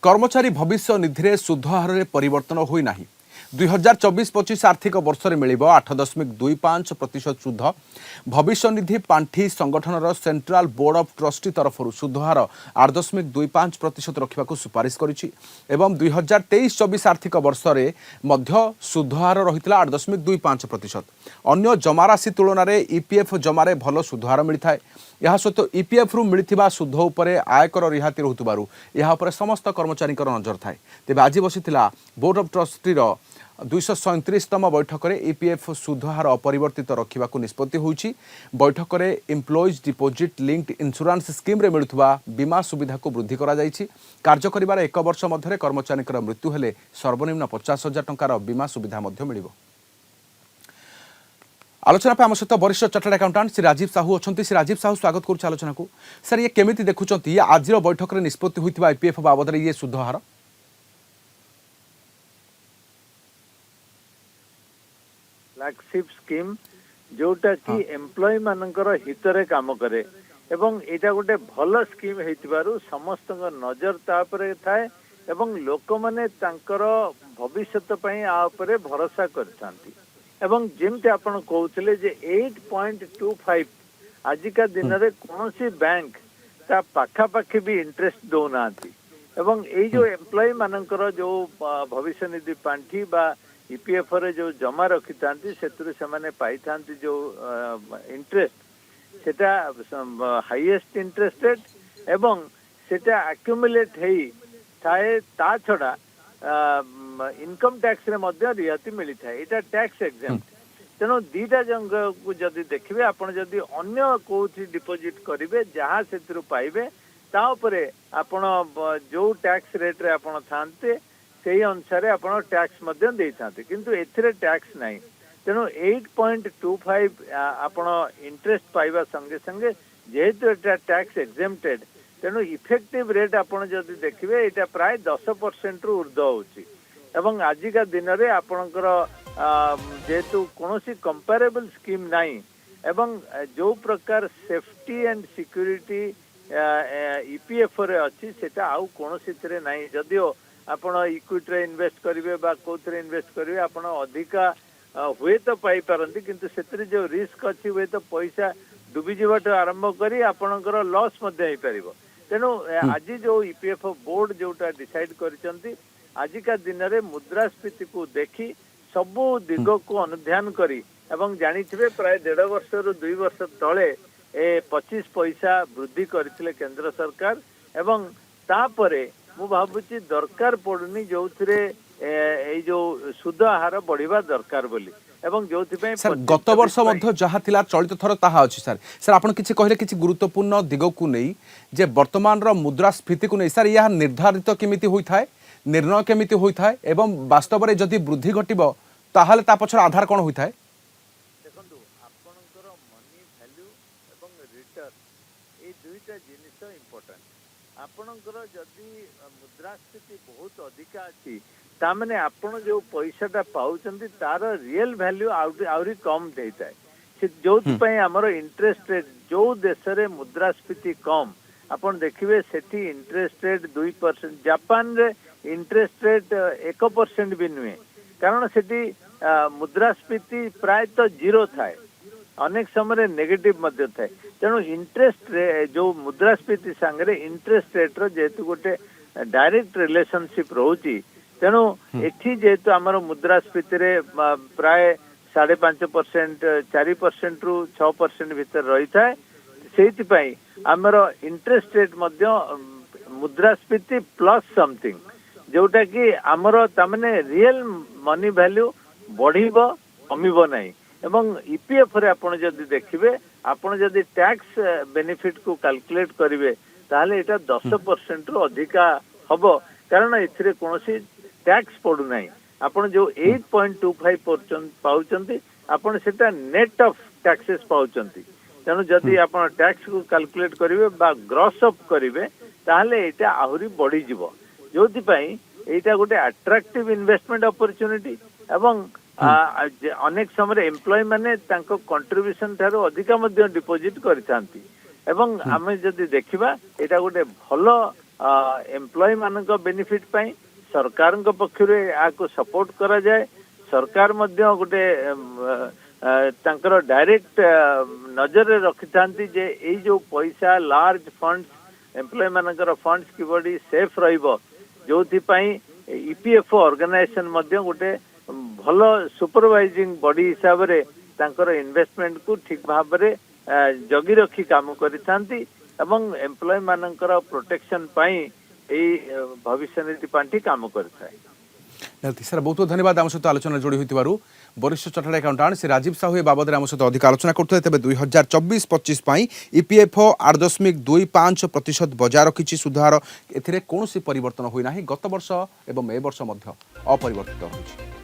कर्मचारी भविष्य निधि सुध हार में परिवर्तन होना 2024-25 आर्थिक वर्ष में मिल 8.25% सुध भविष्य निधि पांठी संगठन सेंट्रल बोर्ड ऑफ ट्रस्टी तरफ सुध हार 8.25% रखा सुपारिश कर 2023-24 आर्थिक वर्ष में सुध हार रही 8.25%। अन्य जमाराशि तुलन में ईपीएफ जमार भल सुध हार मिलता है। यह सहित ईपीएफ रु मिलता सुध उपर आयकर रिहाती रोकु यह समस्त कर्मचारी नजर थाए। तेज आज बसी बोर्ड ऑफ ट्रस्टीर 237तम बैठक में ईपीएफ सुध हार अपरिवर्तित रखा निष्पत्ति होईछि। बैठक में employees deposit linked insurance scheme रे मिलुवा बीमा सुविधा को वृद्धि करा जायछि। कार्य करिवार एक वर्ष मध्य कर्मचारी मृत्यु हेले सर्वनिम्न 50,000 टंकार बीमा सुविधा मिलिबो। आलोचना पे आम सहित वरिष्ठ चार्टर्ड अकाउंटेंट श्री राजीव साहू अच्छा। श्री राजीव साहू स्वागत करुच्छ आलोचना को। सर ये केमिति देखुंत आज बैठक में निष्पत्ति होइतिबा ईपीएफ बाबद ये सुध हार फ्लैगशिप स्कीम जोटा कि एम्प्लॉय मानकर हित रे काम करे एवं एटा गोटे भल स्कीम हेतिबारु समस्त नजर तापरे थाए एवं लोक माने तांकर भविष्यत पई आ उपरे भरोसा करथांती एवं जेमते आपण कहउतले जे 8.25 आजिका दिन रे कोनोसी बैंक ता पाखा पाखी भी इंटरेस्ट दोनांती एवं ए जो एम्प्लॉय मानकर जो भविष्य निधि पांठी बा ईपीएफ रे जो जमा रखी थांती सेतुरे समाने पाई थांती जो इंटरेस्ट सेटा हाईएस्ट इंटरेस्ट रेट एवं सेटा एक्युमुलेट हेई थाए ता छडा इनकम टैक्स रे मध्य रियाती मिली थाए। एटा टैक्स एग्जेम्प्ट तेनो दीटा जंग को जदी देखिबे आपण जदी अन्य कोथि डिपॉजिट करिवे जहां सेतुरु पाइबे ता उपरे आपण जो टैक्स रेट रे आपण थांते सेही अनुसार आपण टैक्स मध्य देई थांते किंतु एथिरे टैक्स नाही। तेनो 8.25 आपण इंटरेस्ट पाइबा संगे संगे जेहेतु एटा टैक्स एग्जेम्प्टेड तेणु इफेक्टिव रेट आपण जदि देखिबे एटा प्राय 10% रु ऊर्ध्व होची एवं आजिका दिन रे आपणकर जेहेतु कोनोसी कंपेरेबल स्कीम नाही एवं जो प्रकार सेफ्टी एंड सिक्योरिटी ईपीएफ रे अछि सेटा आउ कोनोसी तरे नाही। जदियो आपण इक्विटी रे इन्वेस्ट करिवे बा कोथरे इन्वेस्ट करिवे आपण अधिका हुए तो पाई पारंती किंतु सेतरे जो रिस्क अछि हुए तो पैसा डूबी जीवाटो आरंभ करी आपणकर लॉस मध्ये होई परिबो। तेणु आज जो ईपीएफ बोर्ड जोटा डिसाइड करिसंती आजिका दिन रे मुद्रास्फीति को देखी सबु दिग को अनुध्यान करी एवं जानिथिबे प्राय 1.5 वर्ष रु 2 वर्ष तळे 25 पैसा वृद्धि करथिले केंद्र सरकार एवं तापरे मु भाबुची दरकार पड़ुनी जोथिरे ए जो सुध हार बढ़िबा दरकार बोली एवं जोथिपे सर गत वर्ष मध्य जहाँ थिला चलित थर ताहा अछि। सर सर आपण किछि कहले किछि गुरुत्वपूर्ण दिग को नहीं जे वर्तमान रो मुद्रास्फीति को नहीं सर यह निर्धारित केमिति होई थाए निर्णय केमिति होई थाए एवं वास्तव रे जदि वृद्धि घटिबो ताहाले ता पछर आधार कोन होई थाए। देखंतु आपनकर मनी वैल्यू एवं रिटर्न ए दुईटा जिनिस इंपोर्टेंट। आपनकर जदि मुद्रास्फीति बहुत अधिका अछि ता माने आपण जो पैसाटा पाउचंती तार रियल वैल्यू आउरी कम देइताय से जोथि पय हमर इंटरेस्ट रेट जो देश रे मुद्रास्फीति कम आपण देखिबे सेठी इंटरेस्ट रेट 2%। जापान रे इंटरेस्ट रेट 1% भी नुए कारण सेठी मुद्रास्फीति प्राय तो जीरो थाए अनेक समय नेगेटिव मध्य थाए। तेणु इंटरेस्ट जो मुद्रास्फीति संगे इंटरेस्ट रेट रो जेतु गोटे डायरेक्ट रिलेशनशिप रोची तेणु एठी जेतु आमर मुद्रास्फीति रे प्राय 5.5% 4% रु 6% भीतर रही थाए सेति पई आमर इंटरेस्ट रेट मध्य मुद्रास्फीति प्लस समथिंग जोटा कि आमर तामने रियल मनी वैल्यू बढ़िबो कमिबो नाही एवं ईपीएफ रे आपण जदि देखिबे आपण जदि टैक्स बेनिफिट को कैलकुलेट करिवे ताहले एटा 10% रु अधिका हबो कारण एथिरे कोनोसी टैक्स पड़ू नाही। आपण जो 8.25% पाउचंती आपण सेटा नेट ऑफ टैक्सेस पाउचंती तेणु जदि आपण टैक्स को कैलकुलेट करिवे बा ग्रॉस अप करिवे ताहले एटा आहुरी बढ़ी जिवो जोथि पई एटा गोटे अट्रैक्टिव इन्वेस्टमेंट अपॉर्चुनिटी एवं अनेक समय एम्प्लॉय माने तांको कंट्रीब्यूशन थारो अधिका मध्य डिपॉजिट करिथांती एवं आमे जदि देखिबा एटा गोटे भलो एम्प्लॉय मानक बेनिफिट पाई सरकार पक्षर या सपोर्ट करा जाए सरकार मध्य गोटे डायरेक्ट नजर रखि थांती जे एई जो पैसा लार्ज फंड्स एम्प्लॉय मानकर फंड्स किबडी सेफ रहिबो जोथि पई ईपीएफओ ऑर्गेनाइजेशन मध्य गोटे भलो सुपरवाइजिंग बॉडी हिसाब रे तांकर इन्वेस्टमेंट को ठीक भाव रे जगी रखी काम करिथांती एवं एम्प्लॉय मानकर प्रोटेक्शन पाई एई भविष्य निधि पांठी काम करथाय। निहाती सर बहुत बहुत धन्यवाद आम सहित आलोचना जोड़ी होइतिबारु वरिष्ठ चार्टर्ड अकाउंटेंट श्री राजीव साहू ए बाबद आम सहित अधिक आलोचना करते तेज 2024-25 ईपीएफओ 8.25% बजाय रखी सुधार एथिरे कौन परिवर्तन होई नाही गत वर्ष एवं ए वर्ष मध्य अपरिवर्तित होइछि।